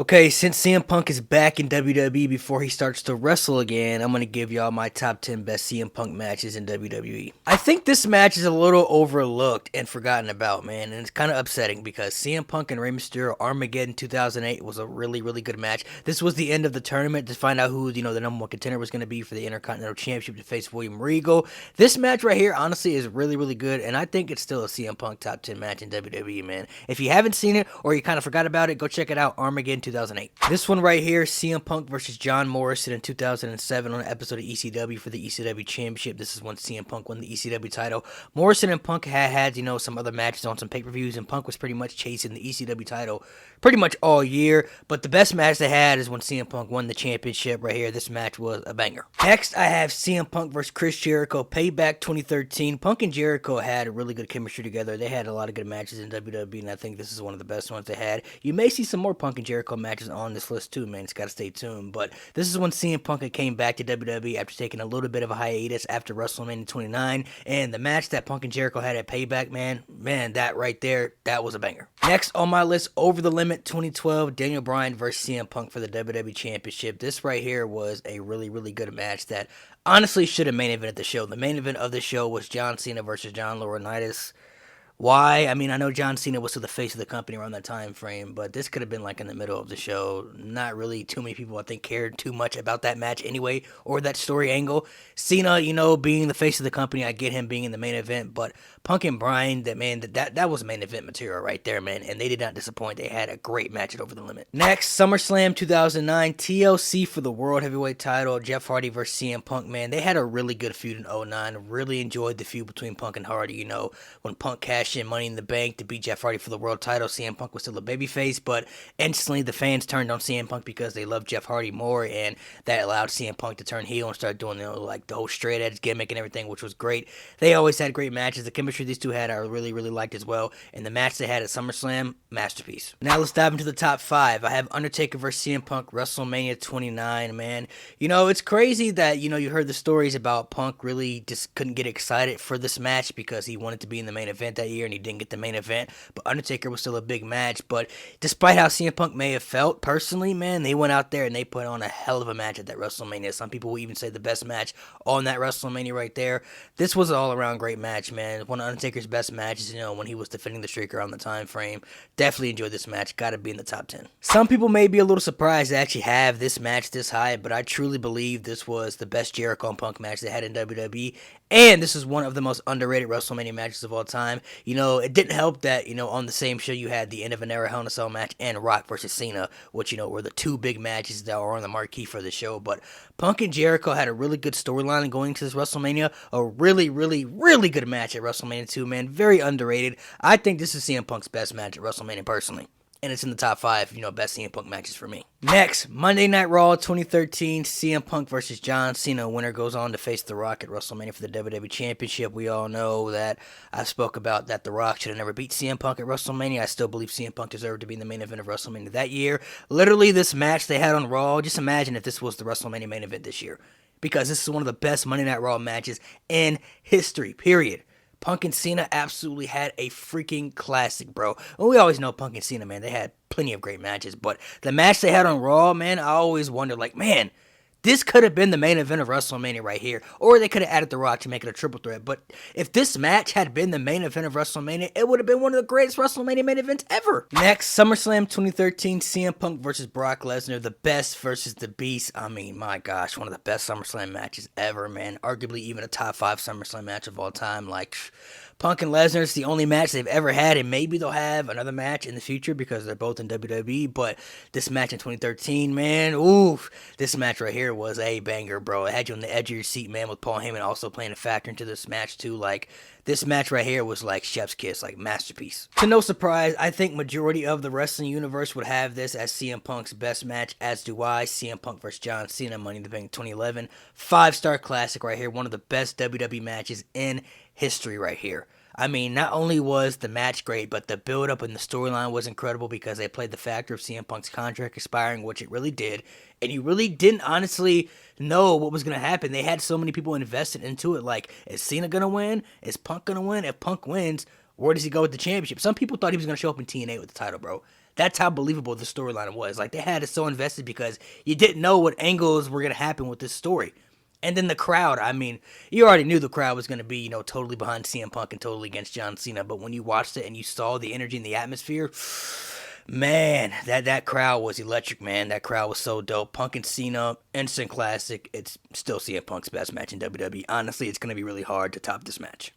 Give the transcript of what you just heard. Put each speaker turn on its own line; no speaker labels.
Okay, since CM Punk is back in WWE before he starts to wrestle again, I'm going to give y'all my top 10 best CM Punk matches in WWE. I think this match is a little overlooked and forgotten about, man, and it's kind of upsetting because CM Punk and Rey Mysterio Armageddon 2008 was a really, really good match. This was the end of the tournament to find out who, the number one contender was going to be for the Intercontinental Championship to face William Regal. This match right here, honestly, is really, really good, and I think it's still a CM Punk top 10 match in WWE, man. If you haven't seen it or you kind of forgot about it, go check it out, Armageddon 2008. This one right here, CM Punk versus John Morrison in 2007 on an episode of ECW for the ECW Championship. This is when CM Punk won the ECW title. Morrison and Punk had some other matches on some pay-per-views, and Punk was pretty much chasing the ECW title pretty much all year. But the best match they had is when CM Punk won the championship right here. This match was a banger. Next, I have CM Punk versus Chris Jericho, Payback 2013. Punk and Jericho had a really good chemistry together. They had a lot of good matches in WWE, and I think this is one of the best ones they had. You may see some more Punk and Jericho matches on this list too, man. It's got to stay tuned. But this is when CM Punk came back to WWE after taking a little bit of a hiatus after WrestleMania 29. And the match that Punk and Jericho had at Payback, man, that right there, that was a banger. Next on my list, Over the Limit 2012, Daniel Bryan versus CM Punk for the WWE Championship. This right here was a really, really good match that honestly should have main evented the show. The main event of the show was John Cena versus John Laurinaitis. Why? I mean, I know John Cena was to the face of the company around that time frame, but this could have been like in the middle of the show. Not really too many people, I think, cared too much about that match anyway, or that story angle. Cena, being the face of the company, I get him being in the main event, but Punk and Bryan, that was main event material right there, man, and they did not disappoint. They had a great match at Over the Limit. Next, SummerSlam 2009, TLC for the World Heavyweight title, Jeff Hardy versus CM Punk, man. They had a really good feud in '09. Really enjoyed the feud between Punk and Hardy, when Punk cashed in Money in the Bank to beat Jeff Hardy for the world title. CM Punk was still a babyface, but instantly the fans turned on CM Punk because they loved Jeff Hardy more, and that allowed CM Punk to turn heel and start doing like the whole straight edge gimmick and everything, which was great. They always had great matches. The chemistry these two had, I really, really liked as well. And the match they had at SummerSlam, masterpiece. Now let's dive into the top 5. I have Undertaker versus CM Punk, WrestleMania 29, man. It's crazy that, you heard the stories about Punk really just couldn't get excited for this match because he wanted to be in the main event that year and he didn't get the main event. But Undertaker was still a big match. But despite how CM Punk may have felt personally, man, they went out there and they put on a hell of a match at that WrestleMania. Some people will even say the best match on that WrestleMania right there. This was an all-around great match, man. One of Undertaker's best matches, when he was defending the streak around the time frame. Definitely enjoyed this match. Got to be in the top 10. Some people may be a little surprised to actually have this match this high, but I truly believe this was the best Jericho and Punk match they had in WWE. And this is one of the most underrated WrestleMania matches of all time. It didn't help that, on the same show you had the end of an era Hell in a Cell match and Rock versus Cena, which, were the two big matches that were on the marquee for the show. But Punk and Jericho had a really good storyline going into this WrestleMania. A really, really, really good match at WrestleMania 2, man. Very underrated. I think this is CM Punk's best match at WrestleMania personally. And it's in the top 5, best CM Punk matches for me. Next, Monday Night Raw 2013, CM Punk versus John Cena. Winner goes on to face The Rock at WrestleMania for the WWE Championship. We all know that I spoke about that The Rock should have never beat CM Punk at WrestleMania. I still believe CM Punk deserved to be in the main event of WrestleMania that year. Literally, this match they had on Raw, just imagine if this was the WrestleMania main event this year. Because this is one of the best Monday Night Raw matches in history, period. Punk and Cena absolutely had a freaking classic, bro. And we always know Punk and Cena, man, they had plenty of great matches. But the match they had on Raw, man, I always wondered, like, man, this could have been the main event of WrestleMania right here. Or they could have added The Rock to make it a triple threat. But if this match had been the main event of WrestleMania, it would have been one of the greatest WrestleMania main events ever. Next, SummerSlam 2013, CM Punk versus Brock Lesnar. The best versus the beast. I mean, my gosh, one of the best SummerSlam matches ever, man. Arguably even a top 5 SummerSlam match of all time. Like, Punk and Lesnar is the only match they've ever had, and maybe they'll have another match in the future because they're both in WWE. But this match in 2013, man, oof, this match right here was a banger, bro. It had you on the edge of your seat, man, with Paul Heyman also playing a factor into this match too. Like, this match right here was like chef's kiss, like masterpiece. To no surprise, I think majority of the wrestling universe would have this as CM Punk's best match, as do I. CM Punk versus John Cena, Money in the Bank 2011. 5-star classic right here. One of the best WWE matches in history right here. I mean, not only was the match great, but the build-up and the storyline was incredible because they played the factor of CM Punk's contract expiring, which it really did. And you really didn't honestly know what was going to happen. They had so many people invested into it. Like, is Cena going to win? Is Punk going to win? If Punk wins, where does he go with the championship? Some people thought he was going to show up in TNA with the title, bro. That's how believable the storyline was. Like, they had it so invested because you didn't know what angles were going to happen with this story. And then the crowd, I mean, you already knew the crowd was going to be, totally behind CM Punk and totally against John Cena. But when you watched it and you saw the energy and the atmosphere, man, that crowd was electric, man. That crowd was so dope. Punk and Cena, instant classic. It's still CM Punk's best match in WWE. Honestly, it's going to be really hard to top this match.